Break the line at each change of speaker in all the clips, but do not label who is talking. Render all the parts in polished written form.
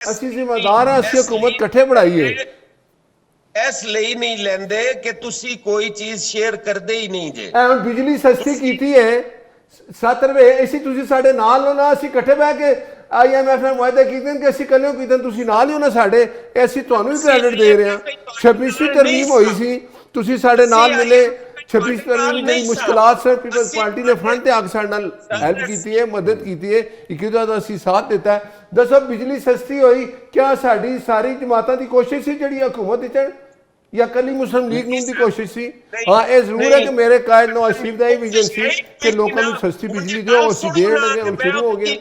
ਅਸੀਂ ਜ਼ਿੰਮੇਦਾਰ ਹਾਂ, ਅਸੀਂ ਹੁਕੂਮਤ ਇਕੱਠੇ ਬਣਾਈਏ।
ਇਸ ਲਈ ਨਹੀਂ ਲੈਂਦੇ ਕਿ ਤੁਸੀਂ ਕੋਈ ਚੀਜ਼ ਸ਼ੇਅਰ ਕਰਦੇ ਹੀ ਨਹੀਂ ਜੇ।
ਐ ਹੁਣ ਬਿਜਲੀ ਸਸਤੀ ਕੀਤੀ ਹੈ 7 ਰੁਪਏ, ਅਸੀਂ ਤੁਸੀਂ ਸਾਡੇ ਨਾਲ ਹੋ ਨਾ, ਅਸੀਂ ਇਕੱਠੇ ਬਹਿ ਕੇ IMF ਨਾਲ ਮੁਆਹਦੇ ਕੀਤੇ ਕਿ ਅਸੀਂ ਕੱਲਿਓ ਕੀਤੇ, ਤੁਸੀਂ ਨਾਲ ਹੀ ਹੋ ਨਾ ਸਾਡੇ, ਅਸੀਂ ਤੁਹਾਨੂੰ ਵੀ ਕ੍ਰੈਡਿਟ ਦੇ ਰਹੇ ਹਾਂ। 26ਵੀਂ ਤਰਮੀਮ ਹੋਈ ਸੀ, ਤੁਸੀਂ ਸਾਡੇ ਨਾਲ ਮਿਲੇ। 26 ਤਰਮੀਮ ਦੀ ਜਿਹੜੀ ਮੁਸ਼ਕਲਾਤ ਸਰ ਪੀਪਲਸ ਪਾਰਟੀ ਨੇ ਫਰੰਟ ਤੇ ਆ ਕੇ ਸਾਡੇ ਨਾਲ ਹੈਲਪ ਕੀਤੀ ਹੈ, ਮਦਦ ਕੀਤੀ ਹੈ, ਇੱਕ ਦੂਜੇ ਦਾ ਅਸੀਂ ਸਾਥ ਦਿੱਤਾ ਹੈ। ਦੱਸੋ ਬਿਜਲੀ ਸਸਤੀ ਹੋਈ, ਕਿਆ ਸਾਡੀ ਸਾਰੀ ਜਮਾਤਾਂ ਦੀ ਕੋਸ਼ਿਸ਼ ਸੀ ਜਿਹੜੀ ਹੁਕੂਮਤ ਵਿੱਚ, یا کلی مسلم لیگ نون دی کوشش سی؟ ہاں اے ضرور ہے کہ میرے قائد نواز شریف دا ہی ویژن سی کہ لوگوں کو سستی بجلی دیو، اسی دیر لگے ہم شروع ہو گئے۔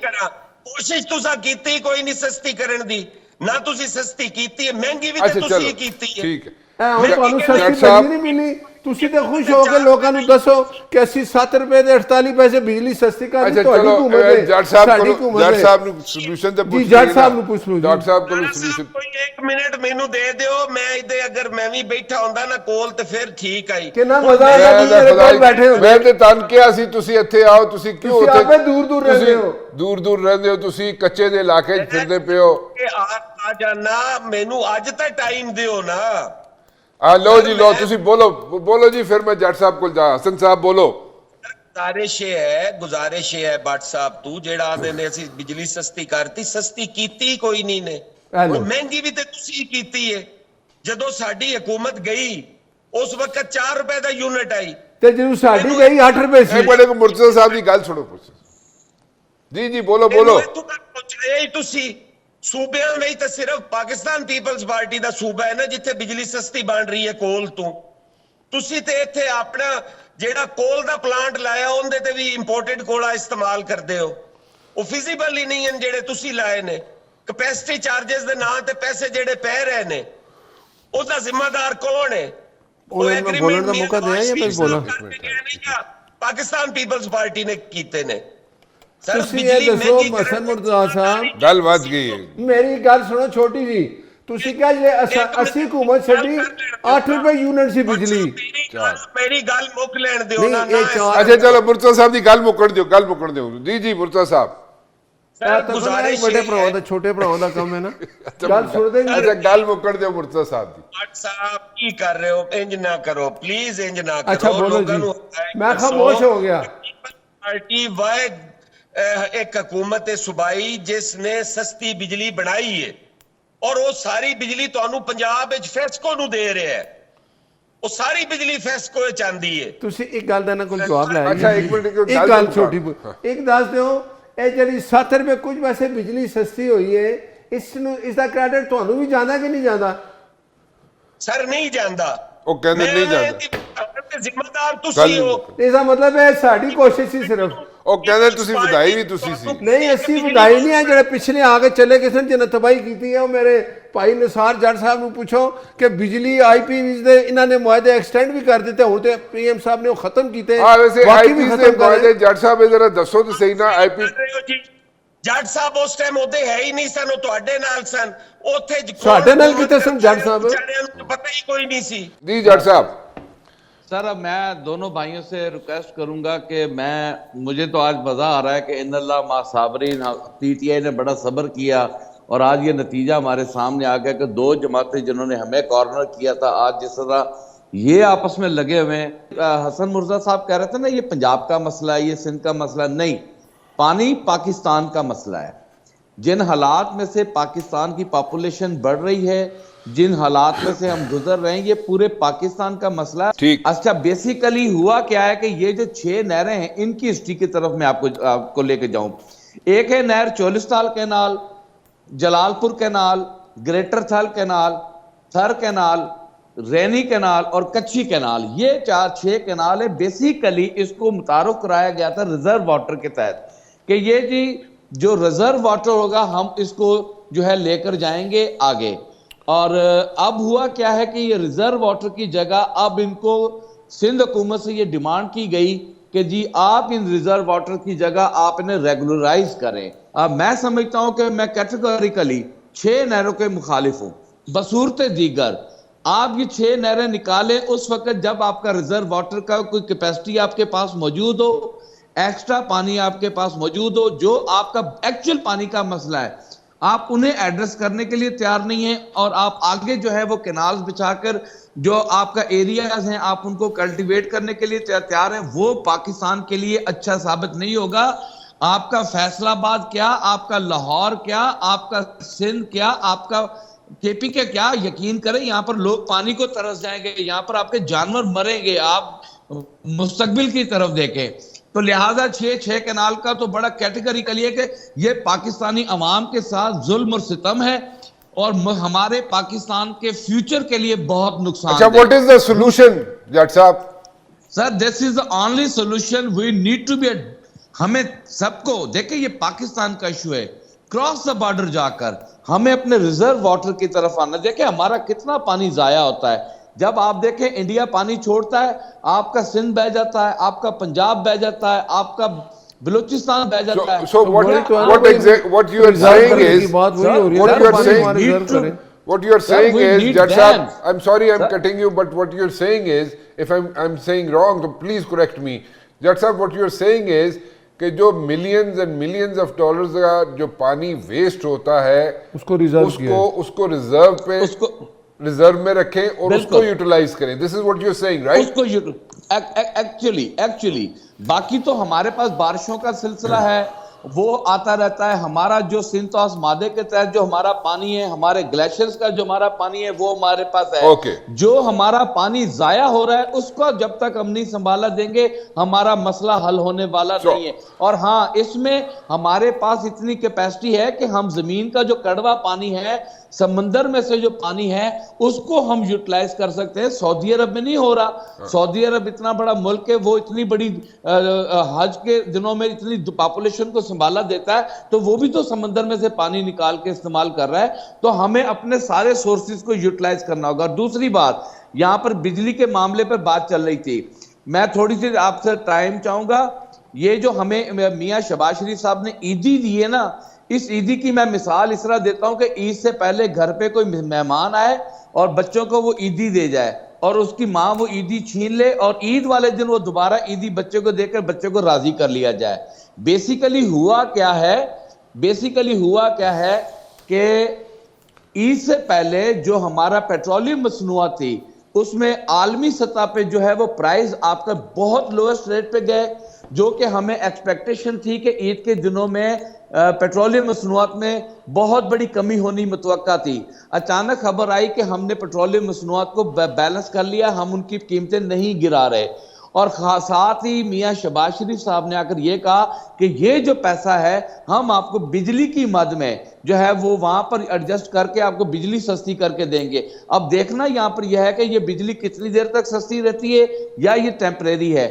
کوشش تسا کیتی کوئی نہیں سستی کرن دی، نہ تسی سستی کیتی ہے، مہنگی بھی تے تسی کیتی ہے۔
ٹھیک ہے،
ہن تانوں سستی بجلی نہیں ملی، تسی تے خوش ہو کے لوگوں کو دسو کہ اسی 7 روپے دے 48 پیسے بجلی سستی کر دی، تہاڈی حکومت ہے، ساڈی حکومت ہے۔
جٹ صاحب نو سولوشن تے
جی جٹ صاحب نو پوچھ لو،
جٹ صاحب کو سولوشن
کوئی 1 منٹ مینوں دے دیو، میں ادھر اگر میں بھی بیٹھا ہوندا نا کول تے پھر ٹھیک آئی
کہ نہ مزہ آیا میرے کول بیٹھے ہو۔
میں تے تن کیا سی تسی ایتھے آؤ، تسی کیوں
تسی آپے دور دور رہندے ہو،
دور دور رہندے ہو، تسی کچے دے علاقے وچ پھردے پے ہو۔
آ جانا مینوں اج تے ٹائم دیو نا۔
لو جی لو، تسی بولو جی، پھر میں جٹ صاحب کو جا۔ حسن صاحب بولو۔
گزارش ہے بٹ صاحب تو جیڑا آدھے نے اسی بجلی سستی کرتی، سستی کیتی کوئی نہیں نے، مہنگی بھی تے تسی کیتی ہے۔ جدو ساڈی حکومت گئی اس وقت 4 روپے دا یونٹ آئی
تے جدوں ساڈی گئی 8 روپے سی۔
ایک بڑے کو مرتضی صاحب دی گل چھوڑو۔ جی جی بولو بولو۔
تسی صوبیاں میں تے صرف پاکستان پیپلز پارٹی دا صوبہ ہے نا جتھے بجلی سستی بن رہی ہے کول تو، تسی تے ایتھے اپنا جیڑا کول دا پلانٹ لایا اون دے تے بھی امپورٹڈ کولا استعمال کردے ہو، وہ فیزیبل ہی نہیں ہیں جیڑے تسی لائے نے۔ کیپیسٹی چارجز دے نام تے پیسے جیڑے پہ رہے نے، اس دا ذمہ دار کون ہے؟ وہ
بولن دا موقع دیا یا میں بولا؟
پاکستان پیپلز پارٹی نے کیتے نے۔
تسی یہ دسو حسن مرتضی صاحب،
گل بچ گئی ہے،
میری گل سنو چھوٹی جی، تسی کیا جی اسی حکومت چھڑی 8 روپے یونٹ سی بجلی۔
میری گل مک لین دیو نا۔
اچھا چلو مرتضی صاحب دی گل مکن دیو، گل مکن دیو۔ جی جی مرتضی صاحب۔
بڑے پراؤں دا چھوٹے پراؤں دا کم ہے نا، گل سن دے۔
اچھا گل مکن دیو مرتضی صاحب دی۔
بٹ صاحب کی کر رہے ہو؟ انج نہ کرو پلیز، انج نہ کرو۔
اچھا بولو جی، میں خاموش ہو گیا۔
پارٹی واحد ایک حکومت صوبائی جس نے سستی بجلی بنائی ہے، اور وہ ساری بجلی تو انو پنجاب وچ فیسکو نو دے رہے ہیں، وہ ساری بجلی فیسکو وچ آندی ہے۔
تسی ایک گل دا نہ کوئی جواب لائے۔
اچھا ایک منٹ
ایک گل چھوٹی ایک دس دیو، اے جڑی 7 روپے کچھ پیسے بجلی سستی ہوئی ہے، اس دا کریڈٹ تانوں بھی جاندا کہ نہیں جاندا؟
سر نہیں جاندا،
وہ کہندے نہیں جاندا،
ذمہ دار تسی ہو۔
اس دا مطلب ہے ساڈی کوشش ہی صرف
وہ کہندے تسی ودائی بھی تسی سی۔
نہیں، اسی ودائی نہیں ہے جڑے پچھلے آگے چلے گئے سن جنہیں تباہی کیتی ہے۔ میرے بھائی نثار جٹ صاحب نو پوچھو کہ بجلی IPVs دے انہاں نے معاہدے ایکسٹینڈ بھی کر دیتے، ہن تے PM صاحب نے وہ ختم کیتے،
ویسے
باقی بھی
IPVs
ختم
دے
کر
معاہدے جٹ صاحب ذرا دسو تو صحیح نا۔
جٹ صاحب اس ٹائم ہوتے ہے ہی نہیں سن، وہ تواڈے نال سن، اوتھے
ساڈے نال کتے سن جٹ صاحب؟
پتہ ہی کوئی نہیں سی۔
جی جٹ صاحب۔
سر اب میں دونوں بھائیوں سے ریکویسٹ کروں گا کہ مجھے تو آج مزہ آ رہا ہے کہ ان اللہ ما صابرین، PTI نے بڑا صبر کیا اور آج یہ نتیجہ ہمارے سامنے آ گیا کہ 2 جماعتیں جنہوں نے ہمیں کارنر کیا تھا، آج جس طرح یہ آپس میں لگے ہوئے ہیں۔ حسن مرزا صاحب کہہ رہے تھے نا یہ پنجاب کا مسئلہ ہے، یہ سندھ کا مسئلہ نہیں، پانی پاکستان کا مسئلہ ہے۔ جن حالات میں سے پاکستان کی پاپولیشن بڑھ رہی ہے، جن حالات میں سے ہم گزر رہے ہیں، یہ پورے پاکستان کا مسئلہ ہے۔ اچھا بیسیکلی ہوا کیا ہے کہ یہ جو 6 نہریں ہیں ان کی ہسٹری کی طرف میں آپ کو لے کے جاؤں۔ ایک ہے نہر چولستال کینال، جلال پور کینال، گریٹر تھل کینال، تھر کینال، رینی کینال اور کچھی کینال، یہ 6 کینال ہے۔ بیسیکلی اس کو متعارف کرایا گیا تھا ریزرو واٹر کے تحت کہ یہ جی جو ریزرو واٹر ہوگا ہم اس کو جو ہے لے کر جائیں گے آگے۔ اور اب ہوا کیا ہے کہ یہ ریزرو واٹر کی جگہ اب ان کو سندھ حکومت سے یہ ڈیمانڈ کی گئی کہ جی آپ ان ریزرو واٹر کی جگہ آپ انہیں ریگولرائز کریں۔ اب میں سمجھتا ہوں کہ میں کیٹیگوریکلی 6 نہروں کے مخالف ہوں بصورت دیگر۔ آپ یہ 6 نہریں نکالیں اس وقت جب آپ کا ریزرو واٹر کا کوئی کیپیسٹی آپ کے پاس موجود ہو، ایکسٹرا پانی آپ کے پاس موجود ہو، جو آپ کا ایکچوئل پانی کا مسئلہ ہے آپ انہیں ایڈریس کرنے کے لیے تیار نہیں ہیں، اور آپ آگے جو ہے وہ کینالز بچھا کر جو آپ کا ایریاز ہیں آپ ان کو کلٹیویٹ کرنے کے لیے تیار ہیں. وہ پاکستان کے لیے اچھا ثابت نہیں ہوگا. آپ کا فیصل آباد کیا، آپ کا لاہور کیا، آپ کا سندھ کیا، آپ کا کے پی کے کیا، یقین کریں یہاں پر لوگ پانی کو ترس جائیں گے، یہاں پر آپ کے جانور مریں گے. آپ مستقبل کی طرف دیکھیں تو لہٰذا 6 کینال کا تو بڑا کیٹیگریکلی ہے کہ یہ پاکستانی عوام کے ساتھ ظلم اور ستم ہے اور ہمارے پاکستان کے فیوچر کے لیے بہت نقصان
اچھا
ہے.
واٹ از دا سولوشن جٹ صاحب؟
سر this is the only solution we need to be. ہمیں سب کو دیکھیں یہ پاکستان کا ایشو ہے. کراس دا بارڈر جا کر ہمیں اپنے ریزرو واٹر کی طرف آنا. دیکھیں ہمارا کتنا پانی ضائع ہوتا ہے. جب آپ دیکھیں انڈیا پانی چھوڑتا ہے آپ کا سندھ بہ جاتا ہے، آپ کا پنجاب بہ جاتا ہے، آپ کا بلوچستان بہ جاتا ہے.
So what you are saying is what you are saying is Judge Sahab, I'm sorry I'm cutting you, but what you are saying is, if I'm saying wrong so please correct me. Judge Sahab, what you are saying is کہ جو millions and millions of dollars کا جو پانی waste ہوتا ہے اس کو reserve پہ reserve میں رکھیں اور اس کو یوٹیلائز کریں. This is what you are seeing right?
Actually باقی تو ہمارے پاس بارشوں کا سلسلہ ہے وہ آتا رہتا ہے. ہمارا جو سندھ توس مادے کے تحت جو ہمارا پانی ہے، ہمارے گلیشیئرز کا جو ہمارا پانی ہے وہ ہمارے پاس ہے. جو ہمارا پانی ضائع ہو رہا ہے اس کو جب تک ہم نہیں سنبھالا دیں گے ہمارا مسئلہ حل ہونے والا نہیں ہے. اور ہاں اس میں ہمارے پاس اتنی کیپیسٹی ہے کہ ہم زمین کا جو کڑوا پانی ہے، سمندر میں سے جو پانی ہے اس کو ہم یوٹیلائز کر سکتے ہیں. سعودی عرب میں نہیں ہو رہا. سعودی عرب اتنا بڑا ملک ہے، وہ اتنی بڑی حج کے دنوں میں اتنی پاپولیشن کو سنبھالا دیتا ہے تو وہ بھی تو سمندر میں سے پانی نکال کے استعمال کر رہا ہے. تو ہمیں اپنے سارے سورسز کو یوٹیلائز کرنا ہوگا. دوسری بات یہاں پر بجلی کے معاملے پر بات چل رہی تھی، میں تھوڑی سی آپ سے ٹائم چاہوں گا. یہ جو ہمیں میاں شہباز شریف صاحب نے عیدی دی ہے نا، اس عیدی کی میں مثال اس طرح دیتا ہوں کہ عید سے پہلے گھر پہ کوئی مہمان آئے اور بچوں کو وہ عیدی دے جائے اور اس کی ماں وہ عیدی چھین لے اور عید والے دن وہ دوبارہ عیدی بچے کو دے کر بچے کو راضی کر لیا جائے. بیسیکلی ہوا کیا ہے کہ عید سے پہلے جو ہمارا پیٹرولیم مصنوعات تھی اس میں عالمی سطح پہ جو ہے وہ پرائز آپ کا بہت لوئسٹ ریٹ پہ گئے، جو کہ ہمیں ایکسپیکٹیشن تھی کہ عید کے دنوں میں پیٹرولیم مصنوعات میں بہت بڑی کمی ہونی متوقع تھی. اچانک خبر آئی کہ ہم نے پیٹرولیم مصنوعات کو بیلنس کر لیا، ہم ان کی قیمتیں نہیں گرا رہے. اور ساتھ ہی میاں شہباز شریف صاحب نے آ کر یہ کہا کہ یہ جو پیسہ ہے ہم آپ کو بجلی کی مد میں جو ہے وہ وہاں پر ایڈجسٹ کر کے آپ کو بجلی سستی کر کے دیں گے. اب دیکھنا یہاں پر یہ ہے کہ یہ بجلی کتنی دیر تک سستی رہتی ہے یا یہ ٹیمپریری ہے.